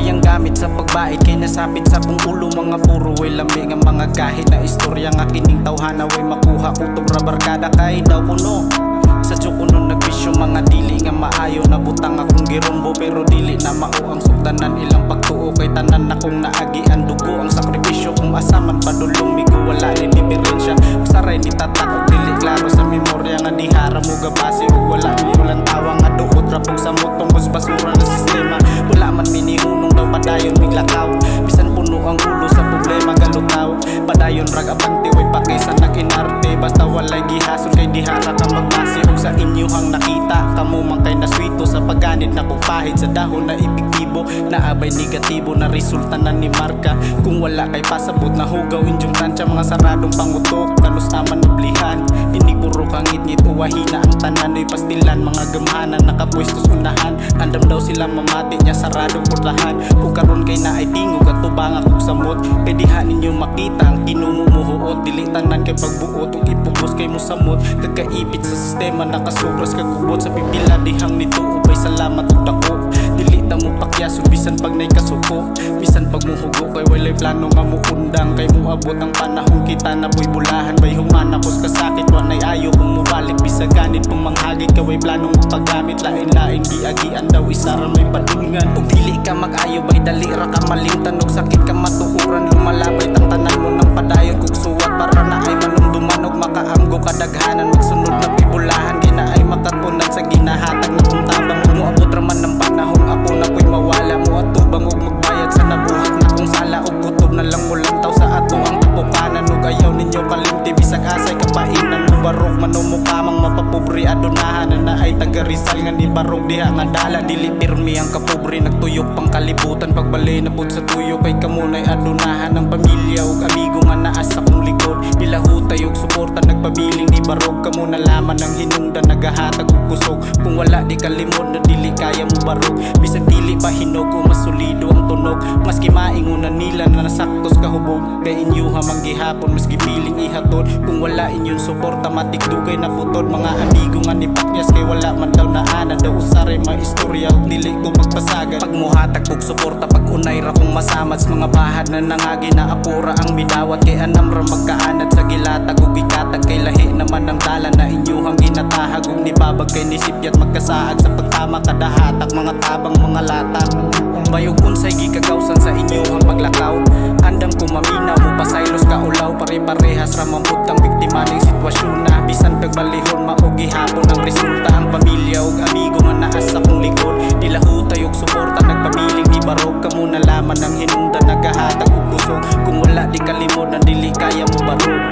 ang gamit sa pagbait, kay nasabit sa kong ulo mga puro way lambi nga mga kahit na istorya nga kining tawhana way makuha ko tubra barkada kay daw kuno. Sa kuno nagbisyo mga dili nga maayo, nabutang akong girombo pero dili na mao ang sugdanan ilang pagtuo kay tanan akong naagi ang dugo ang sakripisyo kung asaman padulong migo wala ni diferensya saray ni tatak dili klaro sa memorya nga dihara mo gabase ug wala ni ulan tawa nga duot rapog sa motong bus basura na sistema wala man minihunong daw padayon miglakaw bisan puno ang ulo sa problema galutaw padayon rag abante way pakisa nakinarte basta walay gihason kay dihara ka magbase ug sa inyohang nakita kamo man kay naswito sa pagganit na pagpahid sa dahon na epektibo na abay negatibo na resulta na ni marka kung wala kay pasabot na hugaw inyong tansya mga saradong pangutok tanos naman nablihan iniguro kangit ngit uwahina ang tanan ay pastilan mga gamhanan nakapwestos unahan andam daw sila mamati niya saradong portahan kung karon kay na ay tingog at tubang akong samot kay diha ninyo makita ang kinumumuhuot dili tanan kay pagbuot ug ipugos kay mo samot kagaibit sa sistema nakasubras kagubot sa pipila dihang nito ubay salamat ug dako dili ta mo pakyaso bisan pag nay kasuko bisan pag muhugo kay walay plano nga muundang kay muabot ang panahon kita na boy bulahan bay humana kos kasakit wa nay ayo kung mubalik bisag ganit pang manghagit kay way plano mo paggamit lain-lain giagian daw isara may padungan ug dili ka mag-ayo bay dali ra ka malimtan ug sakit ka matuuran lumalabay tang tanan mo nang padayon kog suwat para na ay manumduman ug makaamgo kadaghanan magsunod na pibulahan kay na ay makatunag sa ginahatag na kung tabang muabot ra man ng panahon ako na ko'y mawala mo atubang ug magbayad sa nabuhat na kung sala ug kutob na lang mulang taw sa ato ang tapukanan ug ayaw ninyo kalimti bisag asay kapainan mo barok manumukamang mapapubri adunahan na ay taga Rizal nga ni barok diha nga dala dili pirmi ang kapubri nagtuyok pang kalibutan pagbali na pud sa tuyo kay kamunay adunahan ang pamilya ug amigo nga naa sa kong likod bila hutay ug suporta nagpabiling ni barok kamo nalaman ang hinungdan nagahatag ug kusog kung wala di kalimod na dili kaya mo barok bisag dili pa hinog o mas solido ang tunog maski maingunan nila na nasaktos kahubog kay inyuha manggihapon mas gipiling ihatod kung wala inyong suporta matikdugay na putod mga amigo nga ni pakyas kay wala man daw naana daw usaray mga istorya ug dili ko magpasagan pag muhatag og suporta pag unay ra kong masamad sa mga bahad na nangagi na apura ang midawat kay anam ra magkaanad sa gilatag ug ikatag kay lahi naman ang dalan na inyuhang ginatahag ug nibabag kay nisipyat magkasaad sa pagtama kada hatak mga tabang mga latak bayog unsay gikagawsan sa inyohang paglakaw andam ko maminaw mo pasaylos ka ulaw pare-parehas ra mambut ang biktima ning sitwasyon na bisan pagbalihon mao gihapon ang resulta ang pamilya ug amigo nga naa sa kong likod dilahutay ug suporta nagpabiling ni barog kamo nalaman ang hinungdan nagahatag ug kusog kung wala di kalimod na dili kaya mo barog